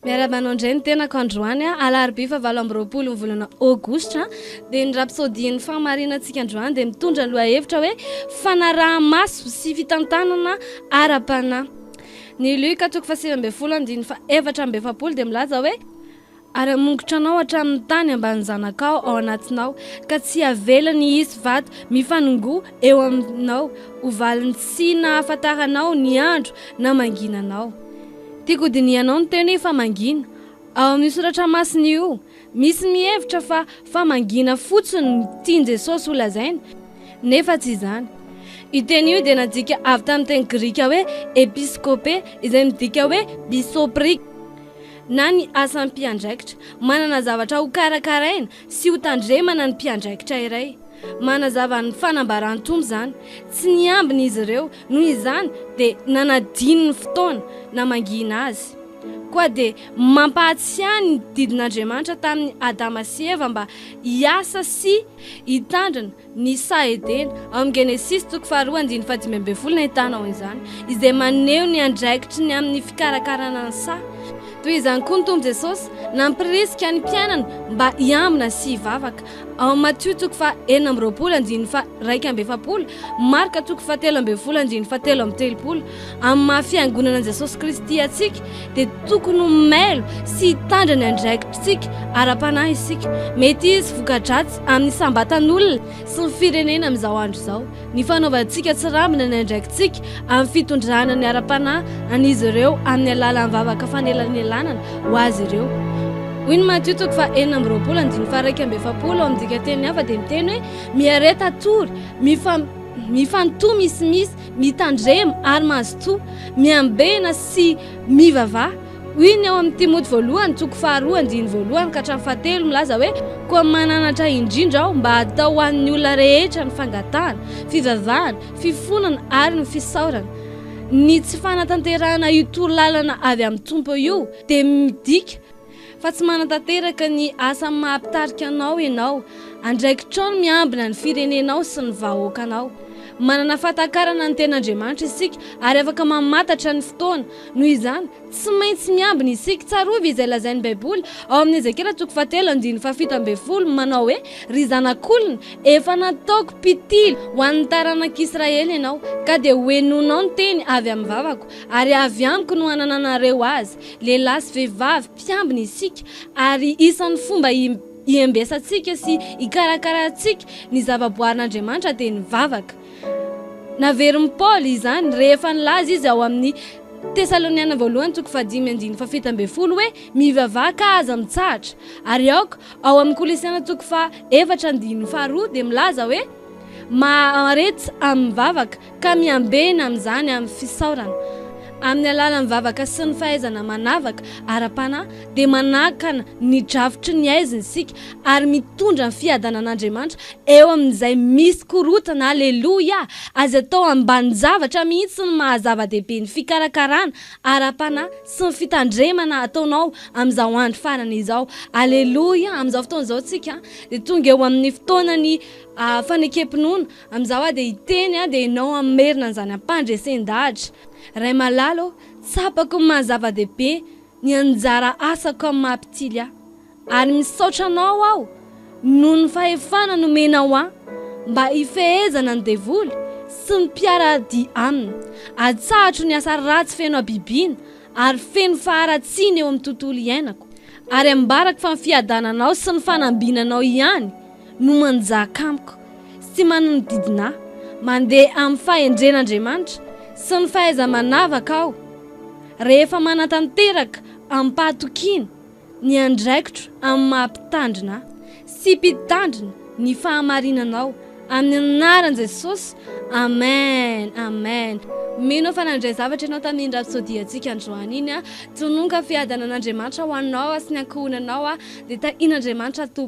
Miarabanao indray ny tenako androany Alarobia fa 20 volana Aogositra dia ny Rhapsody ny Fahamarinana androany dia mitondra lohahevitra hoe fanaraha-maso sy fitantanana ara-panahy. Ny Luka 7:24 dia milaza hoe ara-mongotra anao hatramin'ny tany ambany zanakao ao anatinao ka tsy avela ny hisy vato mifanongoa eo aminao ho valiny tsy nahafantaranao ny andro na manginanao. Tiako dinianao ny teny fa mangina ao amin'ny soratra masina io misy mihevitra fa famangina fotsiny tian Jesosy ho lazaina nefa tsy izany. Io teny io dia nadika avy tamin'ny teny grika hoe episkopé izay midika hoe bisoprik na ny asan'ny mpiandraikitra, manana zavatra ho karakaraina sy ho tandremana ny mpiandraikitra iray. Manazava ny fanambarany tombo zany, tsy niambina izy ireo, noho izany dia nanadiny ny fotoana na mangina azy. Koa dia mampahatsiahy ny didin'Andriamanitra tamin'ny Adama sy Eva mba hiasa sy hitandrina ny Saedena ao amin'ny Genesis 2:15 nahitanao izany, izay maneho ny andraikitry ny amin'ny fikarakarana ny saha. Toy izany koa ny Tompo Jesosy nampirisika ny mpianana mba hiambina sy hivavaka ao Matthieu 4:20, Marka 7:17 amin'ny mahafiangonana Jesosy Kristy atsika dia tokony mailo sy hitandra ny andraikitritsika ara-panahy isika. Mety izy voka-dratsy amin'ny sambatan'olona sy ny firenena amin'izao andro izao ny fanaovantsika tsirambina ny andraikitsika amin'ny fitondrana ny ara-panahy an'izy ireo amin'ny alalan'ny vavaka fanelanelana ho azy ireo. Hoy ny Matthieu 4:1-12 ao midika teny hafa dia miteny hoe miareta tory, mifantoha misimisy, mitandrema ary mazotoa, miambena sy mivavaha. Hoy ny ao amin'ny Timoty 2:2-2 milaza hoe koa mananatra indrindra aho mba hatao ho an'ny olona rehetra ny fangatahana, fivavahana, fifonana ary ny fisaorana. Ny tsy fanatanterahana io torolalana avy amin'ny tompo io dia midika fa tsy manatanteraka ny asa mahampitarika anao ianao, andraikitrao miambina ny firenenao sy ny vahoakanao. Manana fatakarana ny ten'Andriamanitra isika ary afaka mamantatra ny fotoana. Noho izany tsy maintsy miambina isika tsarovy izay lazain'ny Baiboly ao amin'ny Ezekela 7:17 manao hoe ry zanak'olona efa nataoko mpitily ho an'ny taranak'Israely ianao ka dia hoenonao ny teny avy amin'ny vavako ary avy amiko no hanananareo azy. Lehilahy sy vehivavy mpiambina isika ary isan'ny fomba hiambesantsika sy hikarakaratsika ny zavaboarin'Andriamanitra dia ny vavaka. Naverin'i Paoly izany rehefa nilaza izy ao amin'ny Tesaloniana 1:5-7 hoe mivavaka aza mitsahatra. Ary aoka ao amin'ny Kolosiana 4:2 dia milaza hoe maharetsy amin'ny vavaka ka miambena amin'izany amin'ny fisaorana. Amin'ny alalan'ny vavaka sy ny fahaizana manavaka ara-panahy dia manakana ny drafitry ny aiziny isika ary mitondra ny fiadanan'Andriamanitra eo amin'izay misy korotana. Aleloia! Azy atao ambany zavatra mihitsy ny mahazava-dehibe ny fikarakarana ara-panahy sy ny fitandremana ataonao amin'izao andro farany izao. Aleloia! Amin'izao fotoana izao tsika dia tonga eo amin'ny fotoanany fanekempinoana amin'izao dia hiteny dia ianao amerina an'izany ampandresen-dahatra. Ray malalo tsapako mahazava-dehibe ny anjara asako amin'ny mahampitily ahy ary misaotra anao aho noho ny fahefana nomenao ahy mba hifehezana ny devoly sy ny mpiara-dia aminy. Atsahatro ny asa ratsy feno abibiana ary feno faharatsiana eo amin'ny tontolo iainako ary ambarako fa ny fiadananao sy ny fanambinanao ihany no manjaka amiko sy manodidina ahy mandeha amin'ny fahendren'Andriamanitra sy ny fahaiza manavaka aho rehefa manatanteraka amin'ny pahatokiana ny andraikitro amin'ny mahampitandrina sy mpitandrina ny fahamarinanao amin'ny anaran'i Jesosy. Amen, amen. Mino fa nandray zavatra ianao tamin'ny Rhapsody antsika androany iny tononka fiadanan'Andriamanitra ho anao sy ny ankohonanao dia tahian'Andriamanitra tompo.